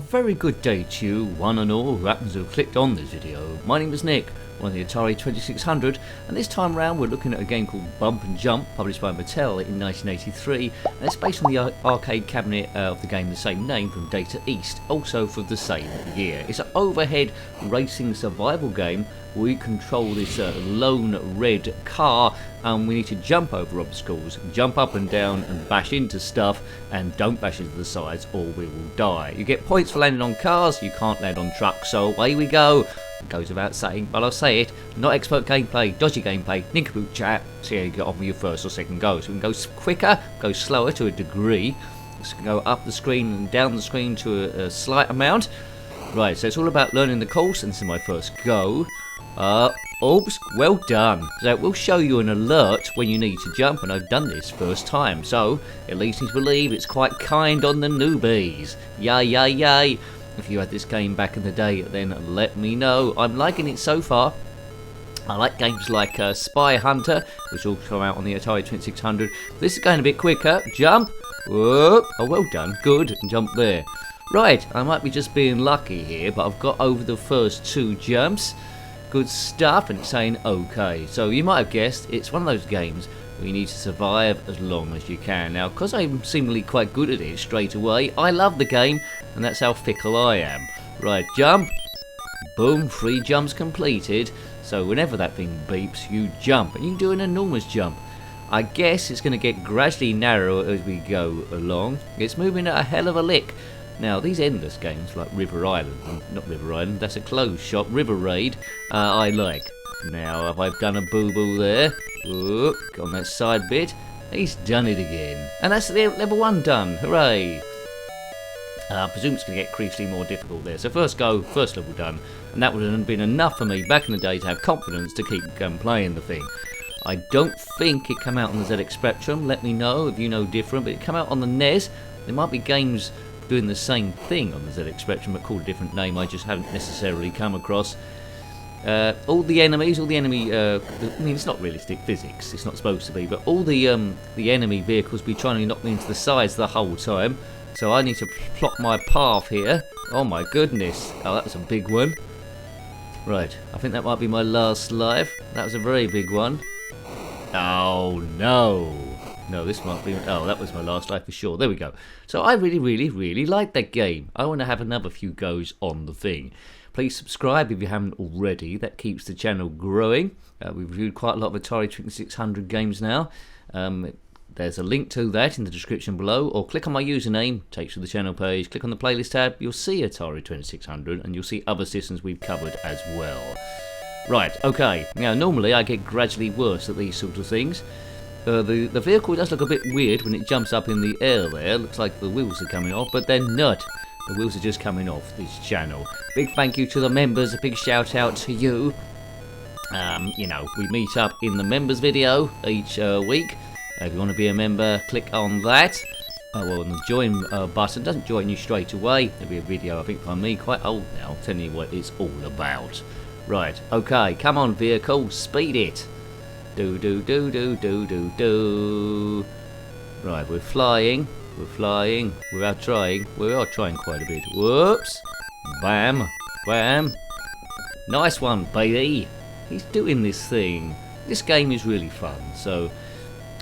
very good day to you, one and all who happens to have clicked on this video. My name is Nick, one of the Atari 2600, and this time round we're looking at a game called Bump and Jump, published by Mattel in 1983, and it's based on the arcade cabinet of the game the same name from Data East, also for the same year. It's an overhead racing survival game where we control this lone red car, and we need to jump over obstacles, jump up and down and bash into stuff, and don't bash into the sides or we will die. You get points for landing on cars, you can't land on trucks, so away we go. It goes without saying, but I'll say it, not expert gameplay, dodgy gameplay, nincompoop chat, see how you get on with your first or second go. So we can go quicker, go slower to a degree, let's go up the screen and down the screen to a slight amount. Right, so it's all about learning the course, and this is my first go. Oops, well done. So it will show you an alert when you need to jump, and I've done this first time, so it leads me to believe it's quite kind on the newbies. Yay, yay, yay. If you had this game back in the day, then let me know. I'm liking it so far. I like games like Spy Hunter, which will come out on the Atari 2600. This is going a bit quicker. Jump. Whoop. Oh, well done. Good. And jump there. Right, I might be just being lucky here, but I've got over the first two jumps. Good stuff, and it's saying okay. So you might have guessed, it's one of those games where you need to survive as long as you can. Now, because I'm seemingly quite good at it straight away, I love the game, and that's how fickle I am. Right, jump. Boom, 3 jumps completed. So whenever that thing beeps, you jump, and you can do an enormous jump. I guess it's going to get gradually narrower as we go along. It's moving at a hell of a lick. Now, these endless games like River Island, not River Island, that's a closed shop, River Raid, I like. Now, have I done a boo-boo there? Whoop, on that side bit. He's done it again. And that's level 1 done, hooray! I presume it's going to get increasingly more difficult there. So first go, first level done. And that would have been enough for me back in the day to have confidence to keep playing the thing. I don't think it came out on the ZX Spectrum, let me know if you know different, but it came out on the NES. There might be games doing the same thing on the ZX Spectrum but called a different name I just haven't necessarily come across. All the enemy, I mean, it's not realistic physics, it's not supposed to be, but all the enemy vehicles be trying to knock me into the sides the whole time, so I need to plot my path here. Oh my goodness, oh, that was a big one. Right, I think that might be my last life. That was a very big one. Oh no. No, this might be... Oh, that was my last life for sure. There we go. So I really like that game. I want to have another few goes on the thing. Please subscribe if you haven't already. That keeps the channel growing. We've reviewed quite a lot of Atari 2600 games now. There's a link to that in the description below. Or click on my username, takes you to the channel page. Click on the playlist tab. You'll see Atari 2600 and you'll see other systems we've covered as well. Right, okay. Now, normally I get gradually worse at these sort of things. The vehicle does look a bit weird when it jumps up in the air there. Looks like the wheels are coming off, but they're not. The wheels are just coming off this channel. Big thank you to the members, a big shout out to you. You know, we meet up in the members video each week. If you want to be a member, click on that. Well, on the join button, doesn't join you straight away. There'll be a video, I think, from me, quite old now, telling you what it's all about. Right, okay, come on vehicle, speed it. Do. Right, we're flying, we are trying quite a bit. Whoops, bam, bam, nice one baby, he's doing this thing. This game is really fun, so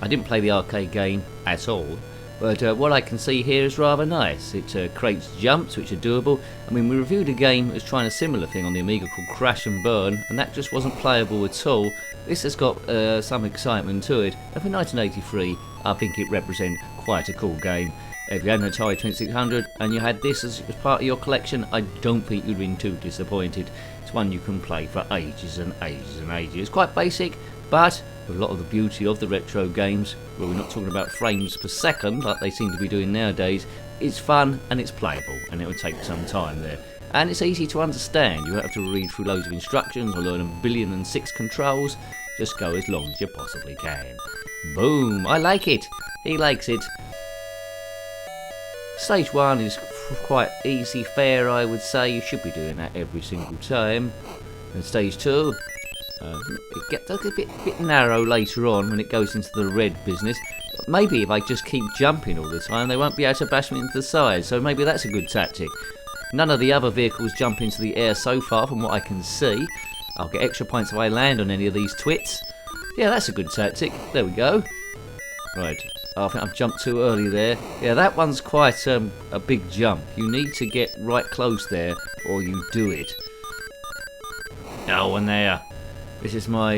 I didn't play the arcade game at all, but what I can see here is rather nice. It creates jumps which are doable. I mean, we reviewed a game that was trying a similar thing on the Amiga called Crash and Burn, and that just wasn't playable at all. This has got some excitement to it, and for 1983 I think it represents quite a cool game. If you had an Atari 2600 and you had this as part of your collection, I don't think you'd been too disappointed. It's one you can play for ages and ages and ages. It's quite basic, but with a lot of the beauty of the retro games, where we're not talking about frames per second like they seem to be doing nowadays, it's fun and it's playable, and it will take some time there. And it's easy to understand. You don't have to read through loads of instructions or learn 1,000,006 controls. Just go as long as you possibly can. Boom! I like it. He likes it. Stage 1 is quite easy fare, I would say. You should be doing that every single time. And stage 2, it gets a bit narrow later on when it goes into the red business. But maybe if I just keep jumping all the time, they won't be able to bash me into the side. So maybe that's a good tactic. None of the other vehicles jump into the air so far from what I can see. I'll get extra points if I land on any of these twits. Yeah, that's a good tactic. There we go. Right. Oh, I think I've jumped too early there. Yeah, that one's quite a big jump. You need to get right close there or you do it. Oh, and there. This is my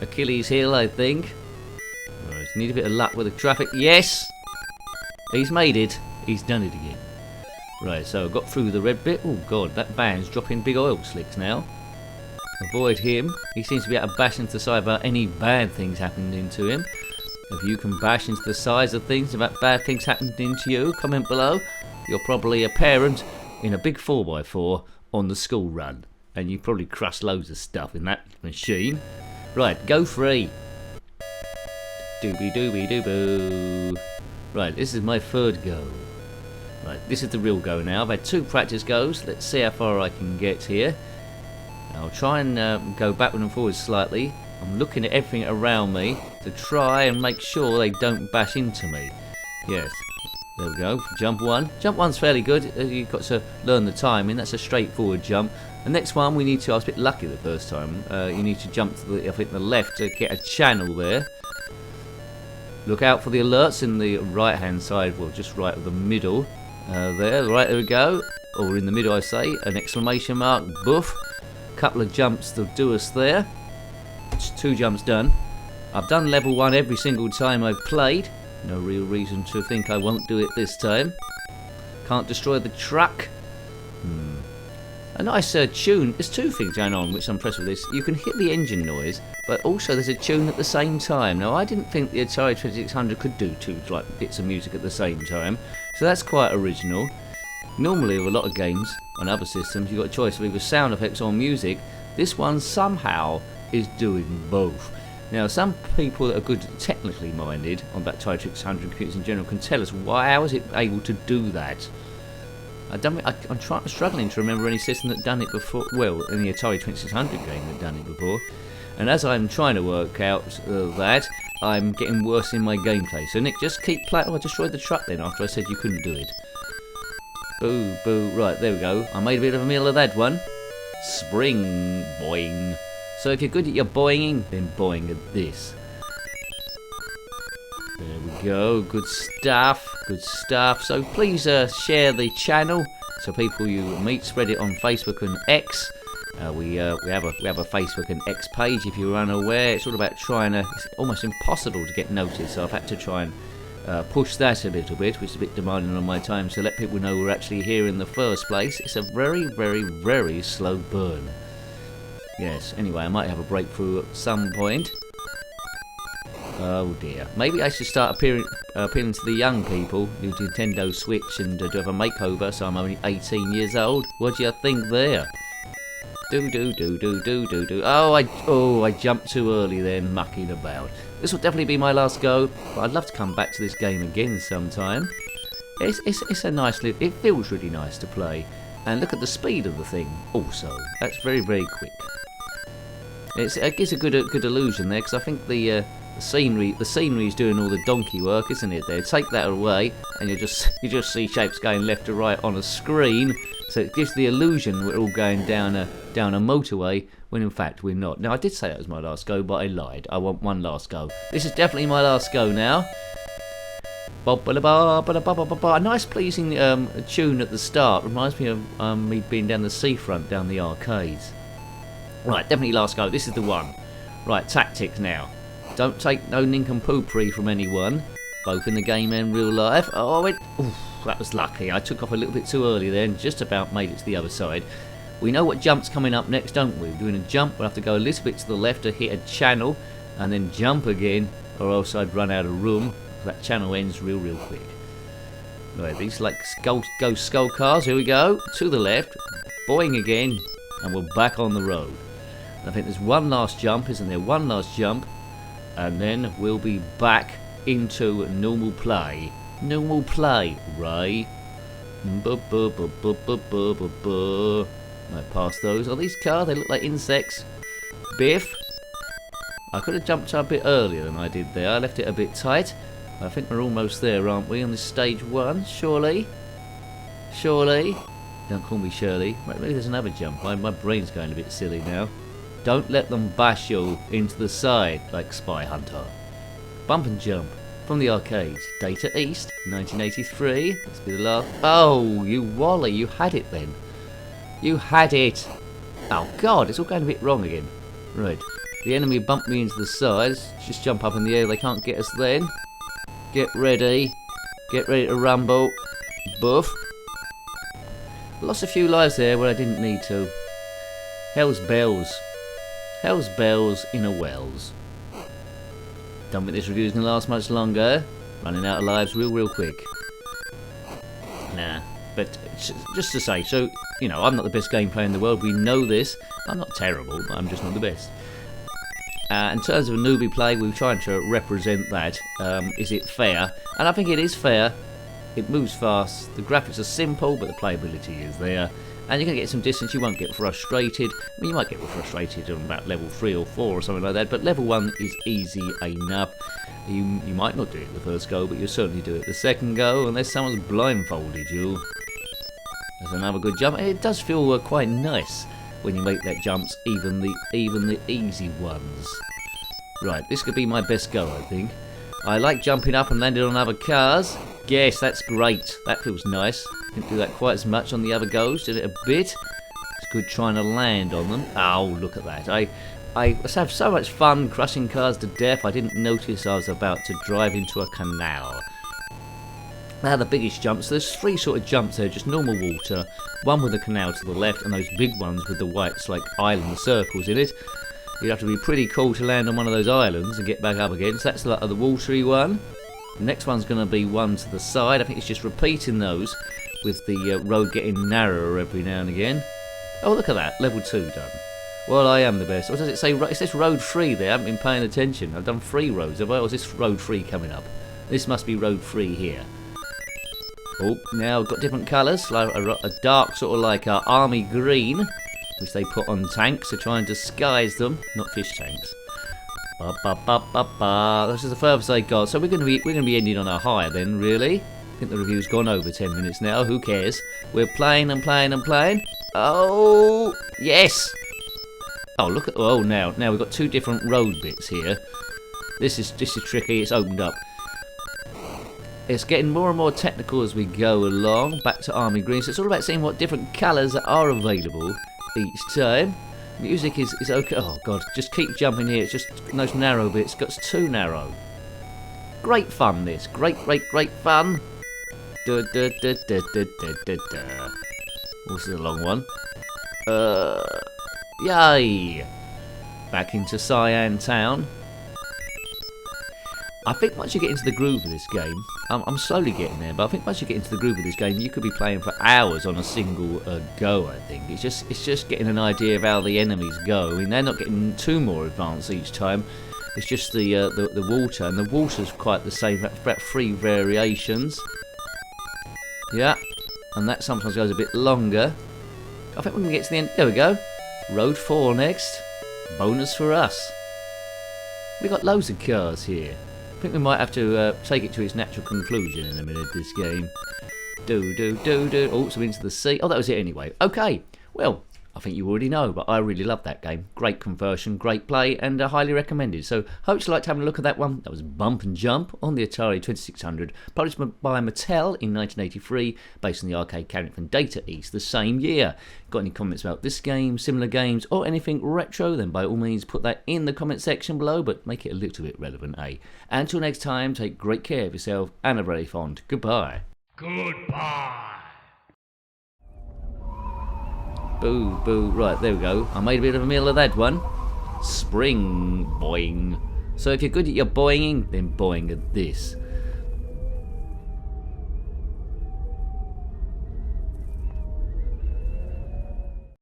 Achilles heel, I think. Right, need a bit of luck with the traffic. Yes! He's made it. He's done it again. Right, so I got through the red bit. Oh, God, that van's dropping big oil slicks now. Avoid him. He seems to be able to bash into the side without any bad things happening to him. If you can bash into the sides of things without bad things happening to you, comment below. You're probably a parent in a big 4x4 on the school run. And you probably crushed loads of stuff in that machine. Right, go free. Doobie doobie doo boo. Right, this is my third go. Right, this is the real go now. I've had 2 practice goes. Let's see how far I can get here. I'll try and go backward and forward slightly. I'm looking at everything around me to try and make sure they don't bash into me. Yes, there we go. Jump 1. Jump 1's fairly good. You've got to learn the timing. That's a straightforward jump. The next one we need to, I was a bit lucky the first time. You need to jump to the, I think, the left to get a channel there. Look out for the alerts in the right hand side, well, just right of the middle. There we go. Or in the middle, I say. An exclamation mark, boof. Couple of jumps to do us there. 2 jumps done. I've done level 1 every single time I've played. No real reason to think I won't do it this time. Can't destroy the truck. A nice tune. There's 2 things going on which I'm impressed with this. You can hear the engine noise, but also there's a tune at the same time. Now I didn't think the Atari 2600 could do 2 like bits of music at the same time, so that's quite original. Normally with a lot of games on other systems you've got a choice of either sound effects or music. This one somehow is doing both. Now some people that are good technically minded on that Atari 2600 computers in general can tell us how is it able to do that. I'm struggling to remember any system that done it before. Well, in the Atari 2600 game that done it before. And as I'm trying to work out that, I'm getting worse in my gameplay. So Nick, just keep playing. Oh, I destroyed the truck then after I said you couldn't do it. Boo, boo. Right, there we go. I made a bit of a meal of that one. Spring, boing. So if you're good at your boinging, then boing at this. There we go, good stuff, good stuff. So please share the channel so people you meet, spread it on Facebook and X. We have a Facebook and X page if you're unaware. It's all about trying to, it's almost impossible to get noticed, so I've had to try and push that a little bit, which is a bit demanding on my time, to let people know we're actually here in the first place. It's a very, very, very slow burn. Yes, anyway, I might have a breakthrough at some point. Oh dear. Maybe I should start appealing to the young people who do Nintendo Switch and do have a makeover, so I'm only 18 years old. What do you think there? Do. Oh, I jumped too early then, mucking about. This will definitely be my last go, but I'd love to come back to this game again sometime. It's a nice, it feels really nice to play. And look at the speed of the thing also. That's very, very quick. It gives a good illusion there, because I think the scenery is doing all the donkey work, isn't it? There, take that away, and you just see shapes going left to right on a screen. So it gives the illusion we're all going down a motorway, when in fact we're not. Now I did say that was my last go, but I lied. I want one last go. This is definitely my last go now. A nice pleasing tune at the start. Reminds me of me being down the seafront, down the arcades. Right, definitely last go. This is the one. Right, tactics now. Don't take no nincompoopery from anyone, both in the game and real life. Oh, that was lucky. I took off a little bit too early there and just about made it to the other side. We know what jump's coming up next, don't we? We're doing a jump. We'll have to go a little bit to the left to hit a channel and then jump again, or else I'd run out of room. That channel ends real quick. Right, these like ghost skull cars. Here we go. To the left. Boing again. And we're back on the road. I think there's one last jump, isn't there? One last jump. And then we'll be back into normal play. Normal play, Ray. Right, past those. Are these cars? They look like insects. Biff. I could have jumped a bit earlier than I did there. I left it a bit tight. I think we're almost there, aren't we, on this stage 1? Surely? Surely? Don't call me Shirley. Right, maybe there's another jump. My brain's going a bit silly now. Don't let them bash you into the side like Spy Hunter. Bump and Jump from the arcades. Data East, 1983. Let's be the last. Oh, you Wally, you had it then. You had it. Oh God, it's all going a bit wrong again. Right, the enemy bumped me into the sides. Just jump up in the air. They can't get us then. Get ready. Get ready to rumble. Buff. Lost a few lives there where I didn't need to. Hell's bells. Hell's bells in a Wells. Don't think this review is going to last much longer. Running out of lives real quick. Nah, but just to say, so, you know, I'm not the best game player in the world. We know this. I'm not terrible, but I'm just not the best. In terms of a newbie play, we're trying to represent that. Is it fair? And I think it is fair. It moves fast, the graphics are simple, but the playability is there. And you're going to get some distance, you won't get frustrated. I mean, you might get frustrated on about level 3 or 4 or something like that, but level 1 is easy enough. You might not do it the first go, but you'll certainly do it the second go, unless someone's blindfolded you. That's another good jump. It does feel quite nice when you make that jumps, even the easy ones. Right, this could be my best go, I think. I like jumping up and landing on other cars. Yes, that's great. That feels nice. Didn't do that quite as much on the other goes. Did it a bit. It's good trying to land on them. Oh, look at that. I have so much fun crushing cars to death. I didn't notice I was about to drive into a canal. Now the biggest jumps. There's 3 sort of jumps there. Just normal water. One with a canal to the left, and those big ones with the white, like island circles in it. You'd have to be pretty cool to land on one of those islands and get back up again. So that's like the watery one. The next one's going to be one to the side. I think it's just repeating those with the road getting narrower every now and again. Oh, look at that. Level 2 done. Well, I am the best. What does it say? It says road 3 there. I haven't been paying attention. I've done 3 roads. Have I? Or is this road 3 coming up? This must be road 3 here. Oh, now got different colours. Like a dark sort of like army green, which they put on tanks to try and disguise them. Not fish tanks. This is the furthest I got, so we're gonna be ending on a high then, really. I think the review's gone over 10 minutes now. Who cares? We're playing and playing and playing. Oh yes! Oh look at now we've got 2 different road bits here. This is tricky. It's opened up. It's getting more and more technical as we go along. Back to army green. So it's all about seeing what different colours are available each time. Music is okay. Oh god, just keep jumping here. It's just those narrow bits. Got too narrow. Great fun this. Great fun. This is a long one. Yay! Back into Cyan Town. I think once you get into the groove of this game, I'm slowly getting there, but I think once you get into the groove of this game, you could be playing for hours on a single go, I think. It's just getting an idea of how the enemies go. I mean, they're not getting too more advanced each time. It's just the water, and the water's quite the same, about 3 variations. Yeah, and that sometimes goes a bit longer. I think we can get to the end. There we go. Road 4 next. Bonus for us. We got loads of cars here. I think we might have to take it to its natural conclusion in a minute, this game. Oh, so into the sea. Oh, that was it anyway. Okay, well, I think you already know, but I really love that game. Great conversion, great play, and highly recommended. So, hope you liked having a look at that one. That was Bump and Jump on the Atari 2600, published by Mattel in 1983, based on the arcade cabinet from Data East the same year. Got any comments about this game, similar games, or anything retro, then by all means put that in the comment section below, but make it a little bit relevant, eh? Until next time, take great care of yourself, and a very fond goodbye. Goodbye! Boo, boo. Right, there we go. I made a bit of a meal of that one. Spring boing. So if you're good at your boinging, then boing at this.